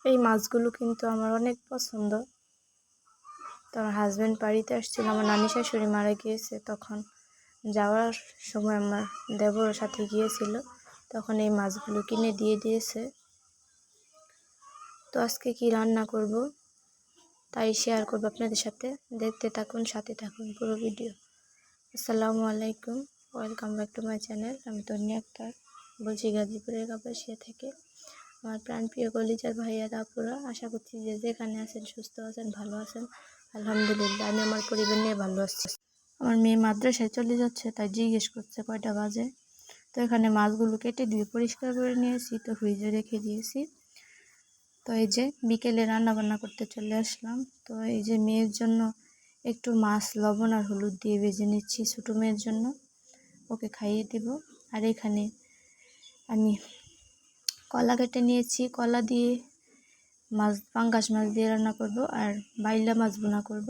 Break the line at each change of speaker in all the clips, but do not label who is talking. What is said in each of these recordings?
এই মাছগুলো কিন্তু আমার অনেক পছন্দ। তো আমার হাজব্যান্ড বাড়িতে আসছিল, আমার নানি শাশুড়ি মারা গিয়েছে, তখন যাওয়ার সময় আমার দেবরের সাথে গিয়েছিল, তখন এই মাছগুলো কিনে দিয়ে দিয়েছে। তো আজকে কি রান্না করব তাই শেয়ার করব আপনাদের সাথে, দেখতে থাকুন, সাথে থাকুন পুরো ভিডিও। আসসালামু আলাইকুম, welcome back to my channel. আমি তন্নি আক্তার বলছি গাজীপুরের কাপাসিয়া থেকে। আমার প্রাণপ্রিয় কলিজার ভাইয়া আপুরা, আশা করছি যে যেখানে আছেন সুস্থ আছেন, ভালো আছেন। আলহামদুলিল্লাহ, আমি আমার পরিবার নিয়ে ভালো আছি। আমার মেয়ে মাদ্রাসায় চলে যাচ্ছে, তাই জিজ্ঞেস করছে কয়টা বাজে। তো এখানে মাছগুলো কেটে দিয়ে পরিষ্কার করে নিয়েছি, তো ফ্রিজে রেখে দিয়েছি। তো এই যে বিকেলে রান্না বান্না করতে চলে আসলাম। তো এই যে মেয়ের জন্য একটু মাছ লবণ আর হলুদ দিয়ে ভেজে নিচ্ছি, ছোটো মেয়ের জন্য, ওকে খাইয়ে দেব। আর এখানে আমি কলা কেটে নিয়েছি, কলা দিয়ে মাছ, পাঙ্গাস মাছ দিয়ে রান্না করব আর বাইলা মাছ বোনা করব।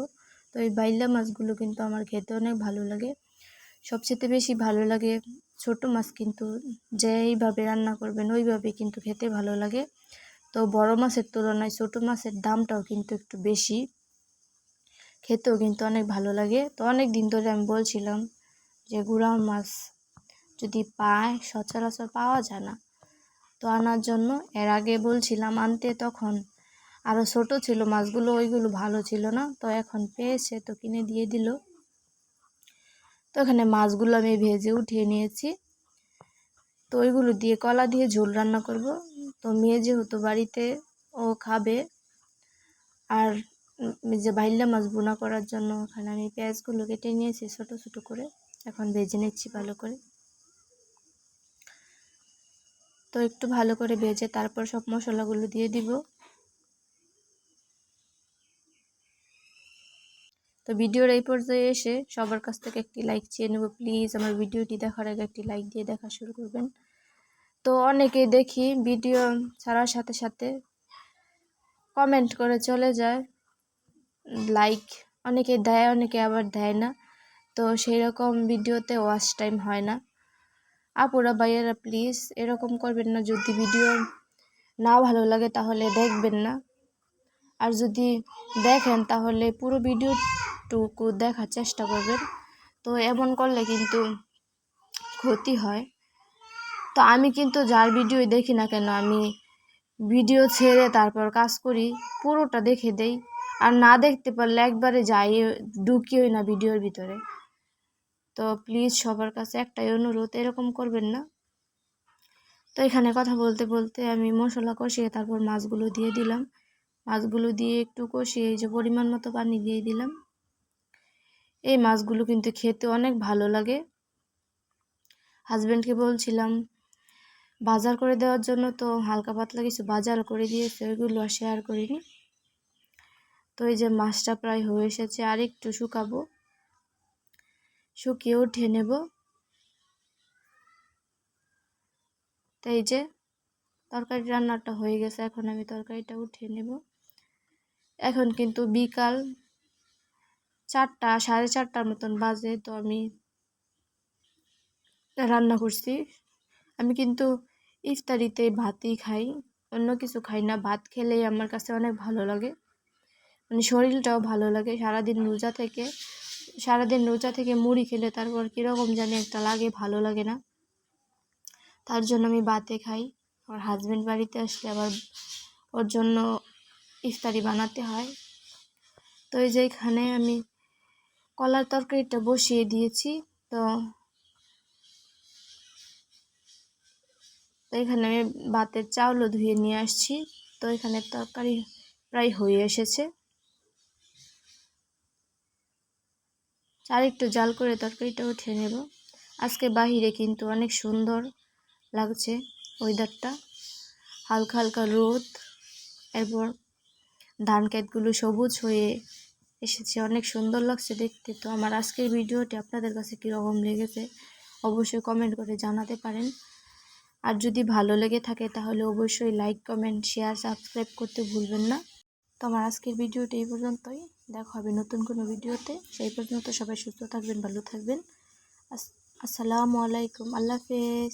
তো এই বাইলা মাছগুলো কিন্তু আমার খেতে অনেক ভালো লাগে। সবচেয়ে বেশি ভালো লাগে ছোট মাছ, কিন্তু যেইভাবে রান্না করবেন ওইভাবে কিন্তু খেতে ভালো লাগে। তো বড় মাছের তুলনায় ছোট মাছের দামটাও কিন্তু একটু বেশি, খেতেও কিন্তু অনেক ভালো লাগে। তো অনেক দিন ধরে আমি বলছিলাম যে গুড়া মাছ যদি পায়, সচরাচর পাওয়া যায় না, তো আনার জন্য। এর আগে বলছিলাম আনতে, তখন আরও ছোট ছিল মাছগুলো, ওইগুলো ভালো ছিল না। তো এখন পেয়েছে, তো কিনে দিয়ে দিল। তো এখানে মাছগুলো আমি ভেজে উঠিয়ে নিয়েছি। তো ওইগুলো দিয়ে কলা দিয়ে ঝোল রান্না করব। তো মেয়ে যেহেতু বাড়িতে, ও খাবে। আর যে বাইলা মাছ বোনা করার জন্য ওখানে আমি পেঁয়াজগুলো কেটে নিয়েছি ছোট ছোট করে, এখন ভেজে নিচ্ছি ভালো করে। তো একটু ভালো করে ভেজে তারপর সব মশলাগুলো দিয়ে দিব। তো ভিডিওর এই পর্যায়ে এসে সবার কাছ থেকে একটি লাইক চেয়ে নেব প্লিজ। আমার ভিডিওটি দেখার আগে একটি লাইক দিয়ে দেখা শুরু করবেন। তো অনেকেই দেখি ভিডিও ছাড়ার সাথে সাথে কমেন্ট করে চলে যায়, লাইক অনেকে দেয়, অনেকে আবার দেয় না। তো সেই রকম ভিডিওতে ওয়াচ টাইম হয় না। আপুরা ভাইয়েরা প্লিজ এরকম করবেন না। যদি ভিডিও না ভালো লাগে তাহলে দেখবেন না, আর যদি দেখেন তাহলে পুরো ভিডিওটুকু দেখার চেষ্টা করবেন। তো এমন করলে কিন্তু ক্ষতি হয়। তো আমি কিন্তু যার ভিডিও দেখি না কেন, আমি ভিডিও ছেড়ে তারপর কাজ করি, পুরোটা দেখে দেই। আর না দেখতে পারলে একবারে যাই, ঢুকিওই না ভিডিওর ভিতরে। তো প্লিজ সবার কাছে একটাই অনুরোধ, এরকম করবেন না। তো এখানে কথা বলতে বলতে আমি মশলা কষিয়ে তারপর মাছগুলো দিয়ে দিলাম। মাছগুলো দিয়ে একটু কষিয়ে এই যে পরিমাণ মতো পানি দিয়ে দিলাম। এই মাছগুলো কিন্তু খেতে অনেক ভালো লাগে। হাজব্যান্ডকে বলছিলাম বাজার করে দেওয়ার জন্য, তো হালকা পাতলা কিছু বাজার করে দিয়েছে, ওইগুলো আর শেয়ার করিনি। তো এই যে মাছটা প্রায় হয়ে এসেছে, আর একটু শুকাবো, শুকিয়ে উঠিয়ে নেব। তো এই যে তরকারি রান্নাটা হয়ে গেছে, এখন আমি তরকারিটা উঠিয়ে নেব। এখন কিন্তু বিকাল 4টা, 4:30 মতন বাজে। তো আমি রান্না করছি। আমি কিন্তু ইফতারিতে ভাতই খাই, অন্য কিছু খাই না। ভাত খেলেই আমার কাছে অনেক ভালো লাগে, মানে শরীরটাও ভালো লাগে। সারাদিন রোজা থেকে মুড়ি খেলে তারপর কীরকম জানি একটা লাগে, ভালো লাগে না। তার জন্য আমি ভাতে খাই। আমার হাজব্যান্ড বাড়িতে আসলে আবার ওর জন্য ইফতারি বানাতে হয়। তো এই যে এখানে আমি কলার তরকারিটা বসিয়ে দিয়েছি। তো এখানে আমি ভাতের চাউলও ধুয়ে নিয়ে আসছি। তো এখানে তরকারি প্রায় হয়ে এসেছে, আর একটু জাল করে তরকারিটা উঠিয়ে নেব। আজকে বাহিরে কিন্তু অনেক সুন্দর লাগছে ওয়েদারটা, হালকা হালকা রোদ, এরপর ধান ক্ষেতগুলো সবুজ হয়ে এসেছে, অনেক সুন্দর লাগছে দেখতে। তো আমার আজকের ভিডিওটি আপনাদের কাছে কীরকম লেগেছে অবশ্যই কমেন্ট করে জানাতে পারেন। আর যদি ভালো লেগে থাকে তাহলে অবশ্যই লাইক, কমেন্ট, শেয়ার, সাবস্ক্রাইব করতে ভুলবেন না। তো আমার আজকের ভিডিওটি এই পর্যন্তই, দেখা হবে নতুন কোনো ভিডিওতে। সেই পর্যন্ত সবাই সুস্থ থাকবেন, ভালো থাকবেন। আসসালামু আলাইকুম, আল্লাহ হাফেজ।